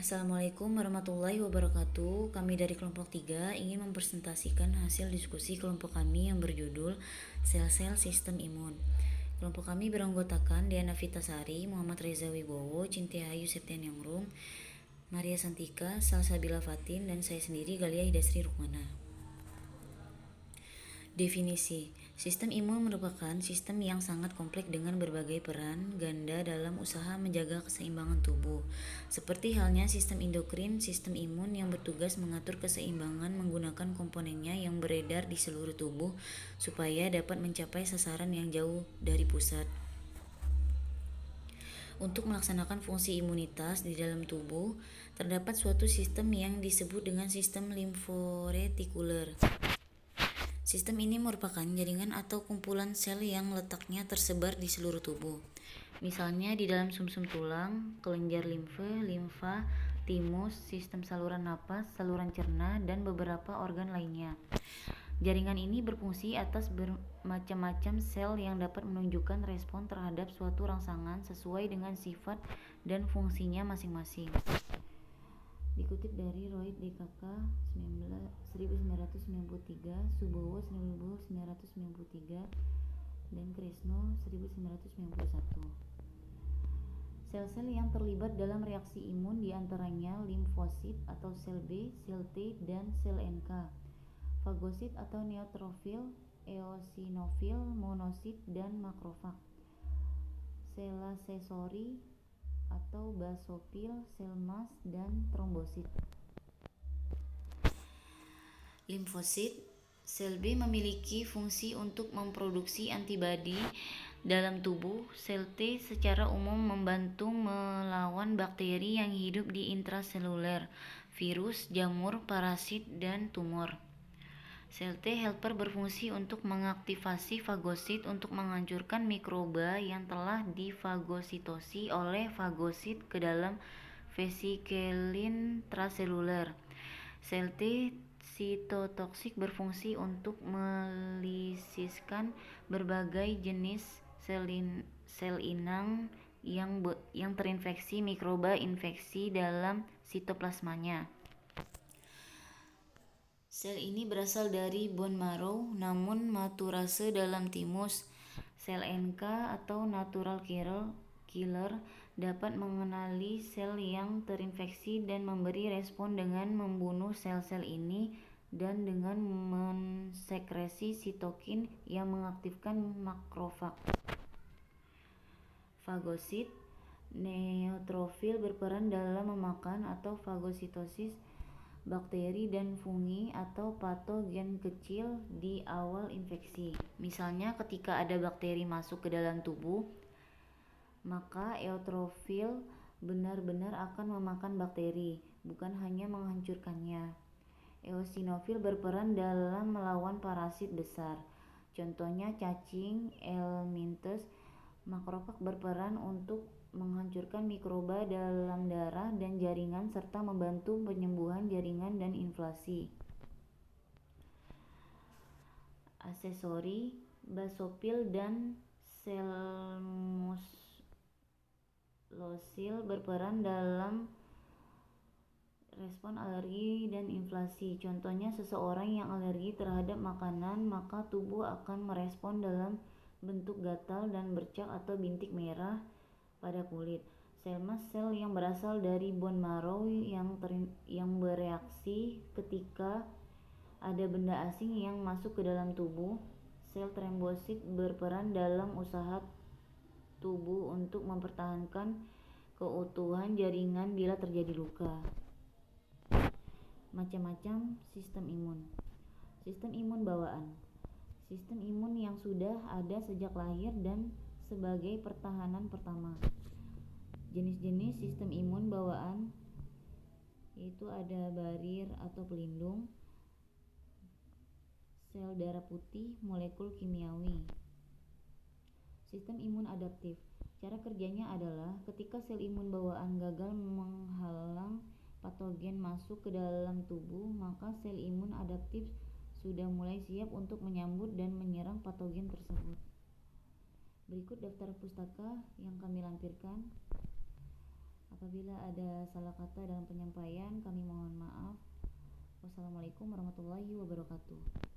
Assalamualaikum warahmatullahi wabarakatuh. Kami dari kelompok 3 ingin mempresentasikan hasil diskusi kelompok kami yang berjudul Sel-sel Sistem Imun. Kelompok kami beranggotakan Diana Vitasari, Muhammad Reza Wibowo, Cintiahayu Septianingrum, Maria Santika, Salsabila Fatin, dan saya sendiri Galia Hidasri Rukmana. Definisi: sistem imun merupakan sistem yang sangat kompleks dengan berbagai peran ganda dalam usaha menjaga keseimbangan tubuh. Seperti halnya sistem endokrin, sistem imun yang bertugas mengatur keseimbangan menggunakan komponennya yang beredar di seluruh tubuh supaya dapat mencapai sasaran yang jauh dari pusat. Untuk melaksanakan fungsi imunitas di dalam tubuh, terdapat suatu sistem yang disebut dengan sistem limforetikuler. Sistem ini merupakan jaringan atau kumpulan sel yang letaknya tersebar di seluruh tubuh. Misalnya di dalam sumsum tulang, kelenjar limfa, timus, sistem saluran napas, saluran cerna, dan beberapa organ lainnya. Jaringan ini berfungsi atas bermacam-macam sel yang dapat menunjukkan respon terhadap suatu rangsangan sesuai dengan sifat dan fungsinya masing-masing. Dikutip dari Royd DKK 1993, Subowo 1993, dan Krisno 1991. Sel-sel yang terlibat dalam reaksi imun diantaranya limfosit atau sel B, sel T, dan sel NK, fagosit atau neutrofil, eosinofil, monosit, dan makrofag, selasesori atau basofil, sel mast, dan trombosit. Limfosit, sel B memiliki fungsi untuk memproduksi antibodi dalam tubuh. Sel T secara umum membantu melawan bakteri yang hidup di intraseluler, virus, jamur, parasit, dan tumor. Sel T helper berfungsi untuk mengaktifasi fagosit untuk menghancurkan mikroba yang telah difagositosi oleh fagosit ke dalam vesikel intraseluler. Sel T sitotoksik berfungsi untuk melisiskan berbagai jenis sel inang yang terinfeksi mikroba infeksi dalam sitoplasmanya. Sel ini berasal dari bone marrow, namun maturase dalam timus. Sel NK atau natural killer dapat mengenali sel yang terinfeksi dan memberi respon dengan membunuh sel-sel ini dan dengan mensekresi sitokin yang mengaktifkan makrofag. Fagosit, neutrofil berperan dalam memakan atau fagositosis bakteri dan fungi atau patogen kecil di awal infeksi. Misalnya ketika ada bakteri masuk ke dalam tubuh, maka eutrofil benar-benar akan memakan bakteri, bukan hanya menghancurkannya. Eosinofil berperan dalam melawan parasit besar. Contohnya cacing, helminthus. Makrofag berperan untuk menghancurkan mikroba dalam darah dan jaringan serta membantu penyembuhan jaringan dan inflasi. Asesori, basofil, dan sel muslosil berperan dalam respon alergi dan inflasi. Contohnya seseorang yang alergi terhadap makanan, maka tubuh akan merespon dalam bentuk gatal dan bercak atau bintik merah pada kulit. Sel mast, sel yang berasal dari bone marrow yang bereaksi ketika ada benda asing yang masuk ke dalam tubuh. Sel trombosit berperan dalam usaha tubuh untuk mempertahankan keutuhan jaringan bila terjadi luka. Macam-macam sistem imun. Sistem imun bawaan. Sistem imun yang sudah ada sejak lahir dan sebagai pertahanan pertama. Jenis-jenis sistem imun bawaan yaitu ada barir atau pelindung, sel darah putih, molekul kimiawi. Sistem imun adaptif. Cara kerjanya adalah ketika sel imun bawaan gagal menghalang patogen masuk ke dalam tubuh, maka sel imun adaptif sudah mulai siap untuk menyambut dan menyerang patogen tersebut. Berikut daftar pustaka yang kami lampirkan Apabila ada salah kata dalam penyampaian, kami mohon maaf. Wassalamualaikum warahmatullahi wabarakatuh.